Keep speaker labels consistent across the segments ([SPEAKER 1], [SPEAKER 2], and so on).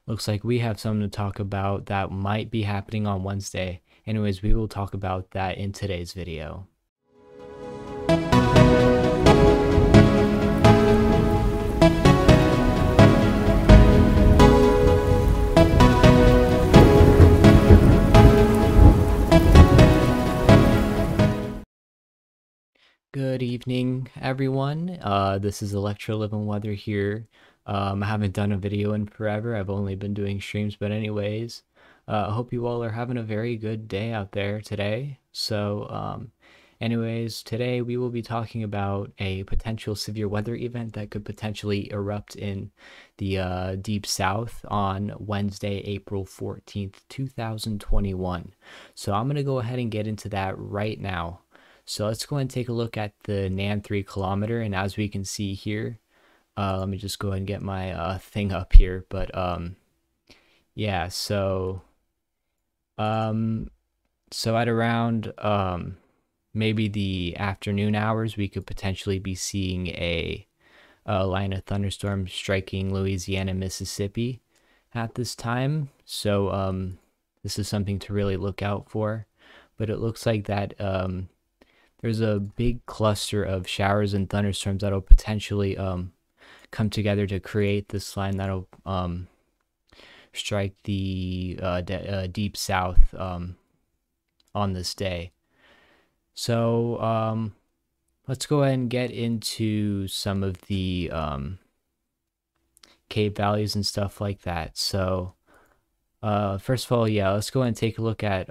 [SPEAKER 1] Looks like we have something to talk about that might be happening on Wednesday. Anyways, we will talk about that in today's video. Good evening, everyone. This is Electro Living Weather here. I haven't done a video in forever. I've only been doing streams, but anyways, I hope you all are having a very good day out there today. Anyways, today we will be talking about a potential severe weather event that could potentially erupt in the deep south on Wednesday, April 14th, 2021. So I'm going to go ahead and get into that right now. So let's go ahead and take a look at the NAN 3 kilometer. And as we can see here, let me just go ahead and get my thing up here. But yeah, so at around maybe the afternoon hours, we could potentially be seeing a line of thunderstorms striking Louisiana, Mississippi at this time. So this is something to really look out for. But it looks like that there's a big cluster of showers and thunderstorms that'll potentially come together to create this line that'll strike the deep south on this day. So let's go ahead and get into some of the cave values and stuff like that. So first of all, yeah, let's go ahead and take a look at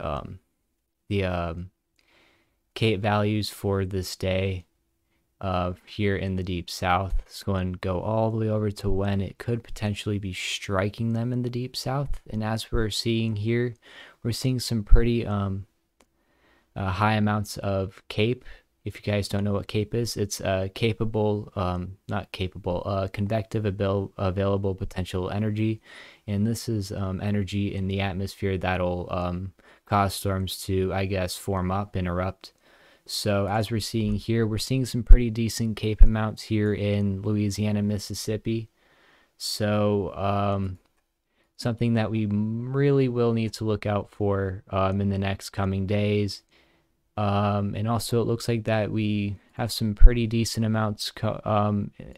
[SPEAKER 1] the Cape values for this day here in the deep south. Let's go and go all the way over to when it could potentially be striking them in the deep south. And as we're seeing here, we're seeing some pretty high amounts of Cape. If you guys don't know what Cape is, it's convective available potential energy. And this is energy in the atmosphere that'll cause storms to, I guess, form up and erupt. So as we're seeing here, we're seeing some pretty decent Cape amounts here in Louisiana, Mississippi. So something that we really will need to look out for in the next coming days. And also it looks like that we have some pretty decent amounts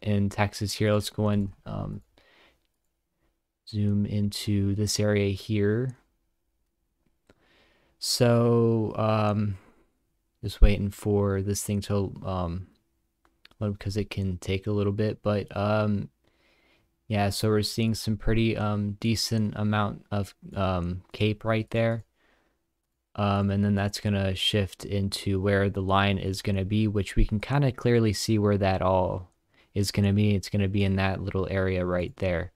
[SPEAKER 1] in Texas here. Let's go and zoom into this area here. So just waiting for this thing to load because it can take a little bit, but yeah, so we're seeing some pretty decent amount of Cape right there. And then that's gonna shift into where the line is gonna be, which we can kind of clearly see where that all is gonna be. It's gonna be in that little area right there.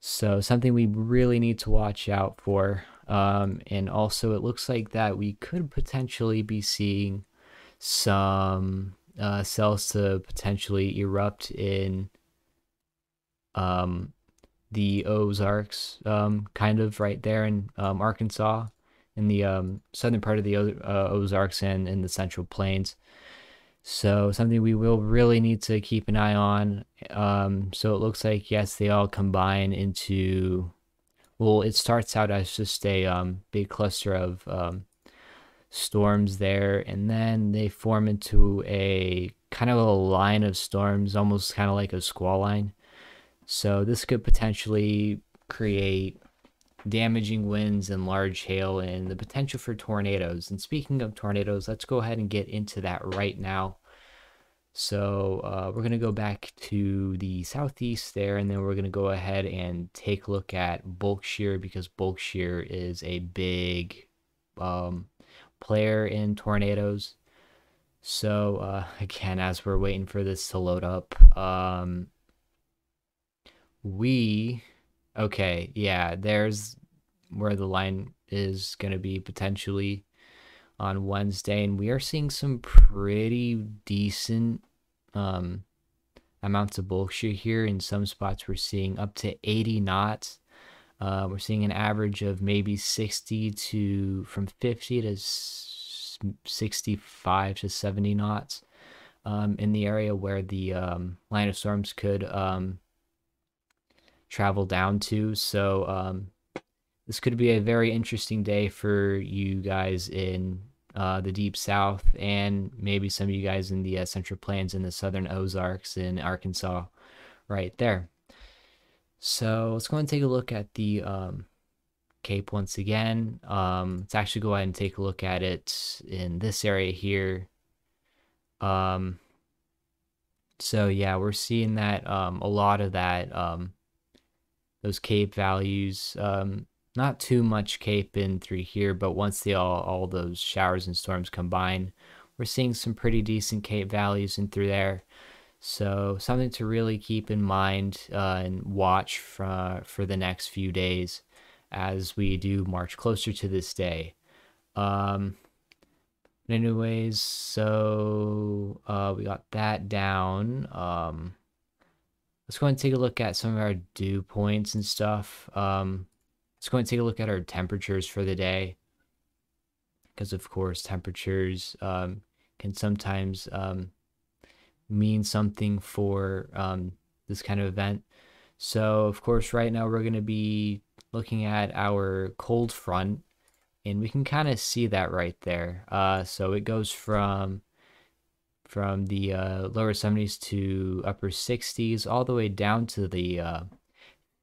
[SPEAKER 1] So something we really need to watch out for. And also it looks like that we could potentially be seeing some cells to potentially erupt in the Ozarks, kind of right there in Arkansas, in the southern part of the Ozarks and in the Central Plains. So something we will really need to keep an eye on. So it looks like, yes, they all combine into, well, it starts out as just a big cluster of storms there, and then they form into a kind of a line of storms, almost kind of like a squall line. So this could potentially create damaging winds and large hail and the potential for tornadoes. And speaking of tornadoes, let's go ahead and get into that right now. So we're going to go back to the southeast there, and then we're going to go ahead and take a look at bulk shear, because bulk shear is a big player in tornadoes. So again, as we're waiting for this to load up, okay, yeah, there's where the line is going to be potentially on Wednesday, and we are seeing some pretty decent amounts of bulk shear here. In some spots we're seeing up to 80 knots. We're seeing an average of maybe 60 to from 50 to 65 to 70 knots in the area where the line of storms could travel down to. So this could be a very interesting day for you guys in the deep south, and maybe some of you guys in the Central Plains and the southern Ozarks in Arkansas right there. So let's go and take a look at the Cape once again. Let's actually go ahead and take a look at it in this area here. So yeah, we're seeing that a lot of that those Cape values. Not too much Cape in through here, but once all those showers and storms combine, we're seeing some pretty decent Cape values in through there. So something to really keep in mind and watch for the next few days as we do march closer to this day. Anyways, so we got that down. Let's go and take a look at some of our dew points and stuff. Let's go and take a look at our temperatures for the day, because of course temperatures can sometimes mean something for this kind of event. So of course right now we're going to be looking at our cold front, and we can kind of see that right there. So it goes from the lower 70s to upper 60s, all the way down to the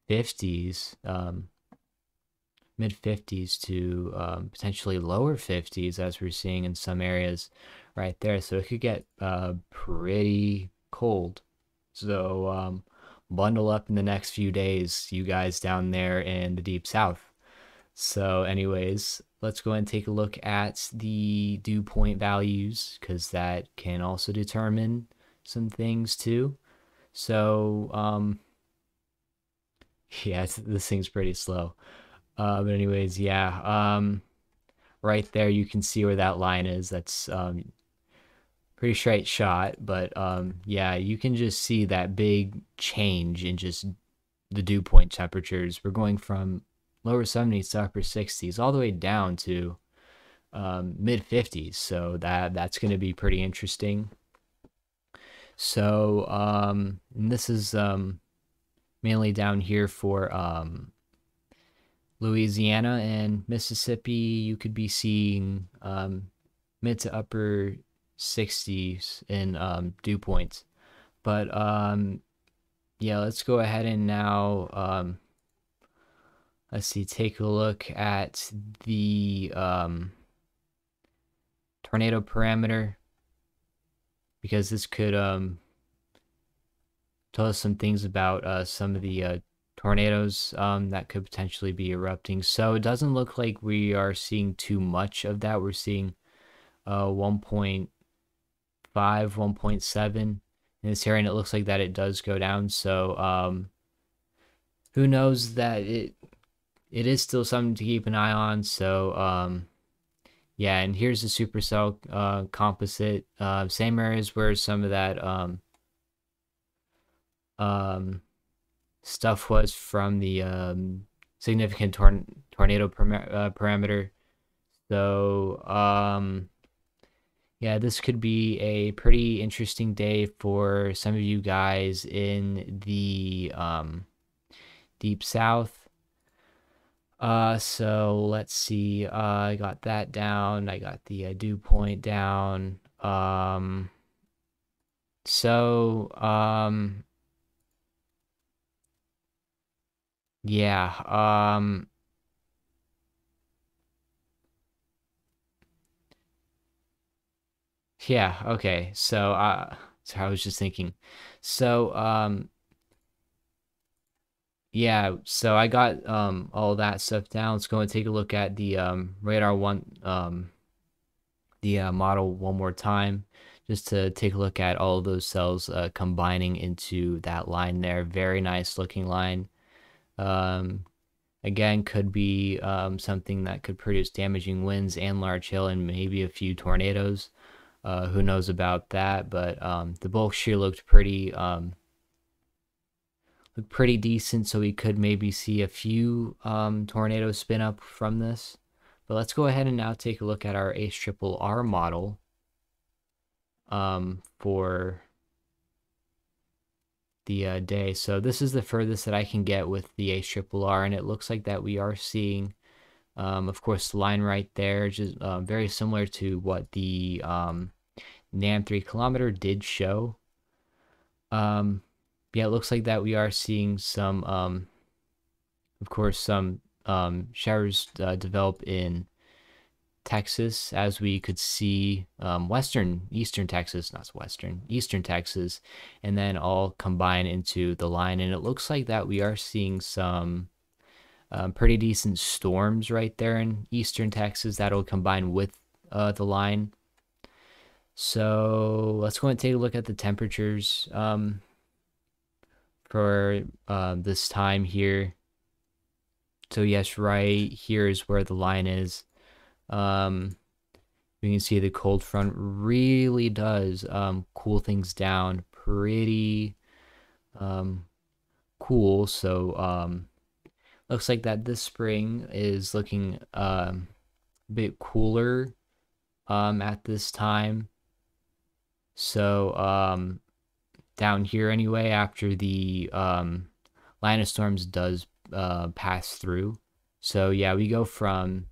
[SPEAKER 1] 50s, mid 50s to potentially lower 50s, as we're seeing in some areas right there. So it could get pretty cold. So bundle up in the next few days, you guys down there in the deep south. So anyways, let's go and take a look at the dew point values, because that can also determine some things too. So yeah, this thing's pretty slow. But anyways, yeah, right there you can see where that line is. That's pretty straight shot, but yeah, you can just see that big change in just the dew point temperatures. We're going from lower 70s to upper 60s, all the way down to mid 50s. So that's going to be pretty interesting. So and this is mainly down here for Louisiana and Mississippi. You could be seeing mid to upper 60s in dew points. But yeah, let's go ahead and now let's see, take a look at the tornado parameter, because this could tell us some things about some of the tornadoes that could potentially be erupting. So it doesn't look like we are seeing too much of that. We're seeing 1.5, 1.7 in this area, and it looks like that it does go down. So who knows, that it is still something to keep an eye on. So yeah, and here's the supercell composite, same areas where some of that stuff was from the significant tornado parameter. So yeah, this could be a pretty interesting day for some of you guys in the deep south. So let's see. I got that down. I got the dew point down. So yeah. Yeah, okay. So I was just thinking. So yeah, so I got all that stuff down. Let's go and take a look at the radar one, the model one more time, just to take a look at all of those cells combining into that line there. Very nice looking line. Again, could be something that could produce damaging winds and large hail and maybe a few tornadoes. Who knows about that? But the bulk shear looked pretty decent, so we could maybe see a few tornadoes spin up from this. But let's go ahead and now take a look at our HRRR model for the day. So this is the furthest that I can get with the ARRR, and it looks like that we are seeing, of course, the line right there, just very similar to what the NAM 3 kilometer did show. Yeah, it looks like that we are seeing some, of course, some showers develop in Texas, as we could see eastern Texas, not western, eastern Texas, and then all combine into the line. And it looks like that we are seeing some pretty decent storms right there in eastern Texas that'll combine with the line. So let's go and take a look at the temperatures for this time here. So yes, right here is where the line is. You can see the cold front really does cool things down pretty cool. So looks like that this spring is looking a bit cooler at this time. So down here anyway, after the line of storms does pass through. So yeah, we go from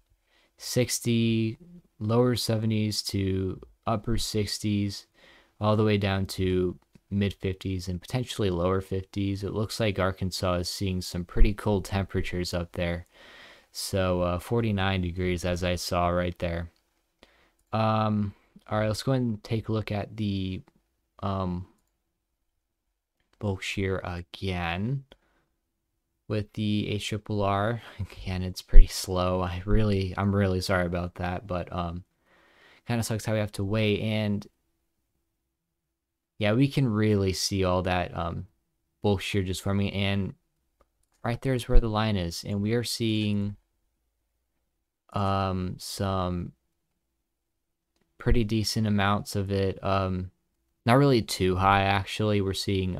[SPEAKER 1] 60, lower 70s to upper 60s, all the way down to mid 50s and potentially lower 50s. It looks like Arkansas is seeing some pretty cold temperatures up there. So 49 degrees, as I saw right there. All right, let's go ahead and take a look at the bulk shear again with the ARRR. Again, it's pretty slow. I'm really sorry about that, but kind of sucks how we have to wait. And yeah, we can really see all that bulk shear just forming, and right there is where the line is, and we are seeing some pretty decent amounts of it. Not really too high, actually. We're seeing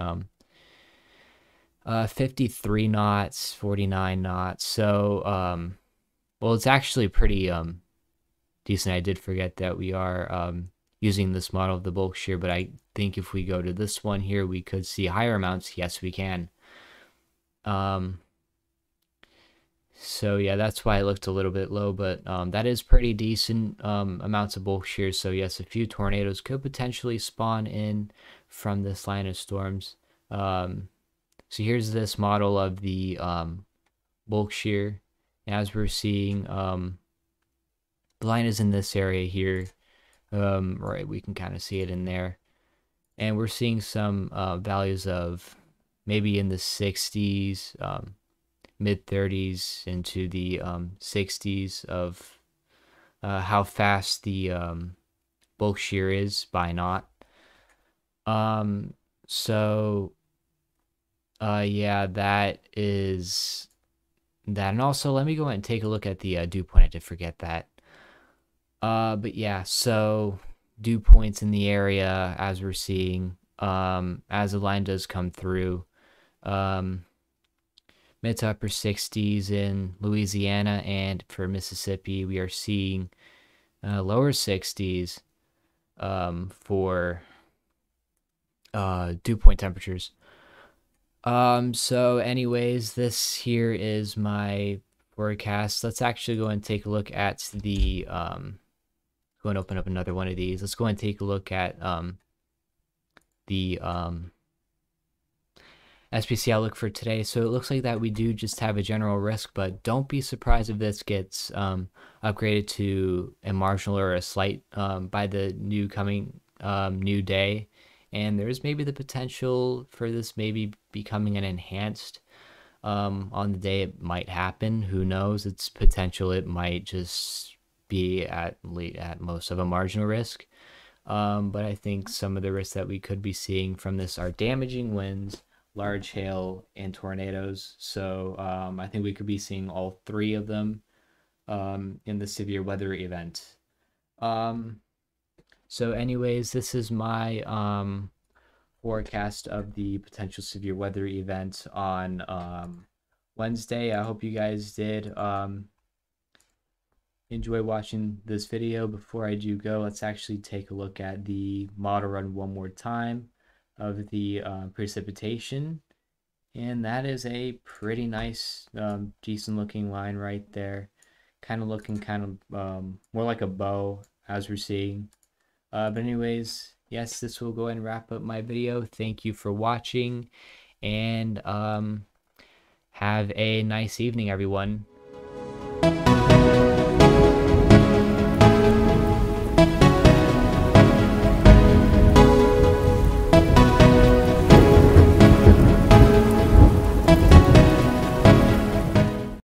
[SPEAKER 1] 53 knots, 49 knots. So well, it's actually pretty decent. I did forget that we are using this model of the bulk shear, but I think if we go to this one here, we could see higher amounts. Yes, we can. So yeah, that's why it looked a little bit low, but that is pretty decent amounts of bulk shear. So yes, a few tornadoes could potentially spawn in from this line of storms. So here's this model of the bulk shear. As we're seeing, the line is in this area here. Right, we can kind of see it in there. And we're seeing some values of maybe in the 60s, mid 30s into the 60s of how fast the bulk shear is by knot. So yeah, that is that. And also, let me go ahead and take a look at the dew point. I did forget that. But yeah, so dew points in the area, as we're seeing, as the line does come through, mid to upper 60s in Louisiana, and for Mississippi, we are seeing lower 60s for dew point temperatures. So anyways, this here is my forecast. Let's actually go and take a look at the go and open up another one of these. Let's go and take a look at the SPC outlook for today. So it looks like that we do just have a general risk, but don't be surprised if this gets upgraded to a marginal or a slight by the new day. And there's maybe the potential for this maybe becoming an enhanced on the day it might happen. Who knows? It's potential. It might just be at most of a marginal risk. But I think some of the risks that we could be seeing from this are damaging winds, large hail, and tornadoes. So I think we could be seeing all three of them in the severe weather event. So anyways, this is my forecast of the potential severe weather event on Wednesday. I hope you guys did enjoy watching this video. Before I do go, let's actually take a look at the model run one more time. of the precipitation. And that is a pretty nice, decent looking line right there. Kind of looking more like a bow as we're seeing. But anyways, yes, this will go ahead and wrap up my video. Thank you for watching, and have a nice evening, everyone.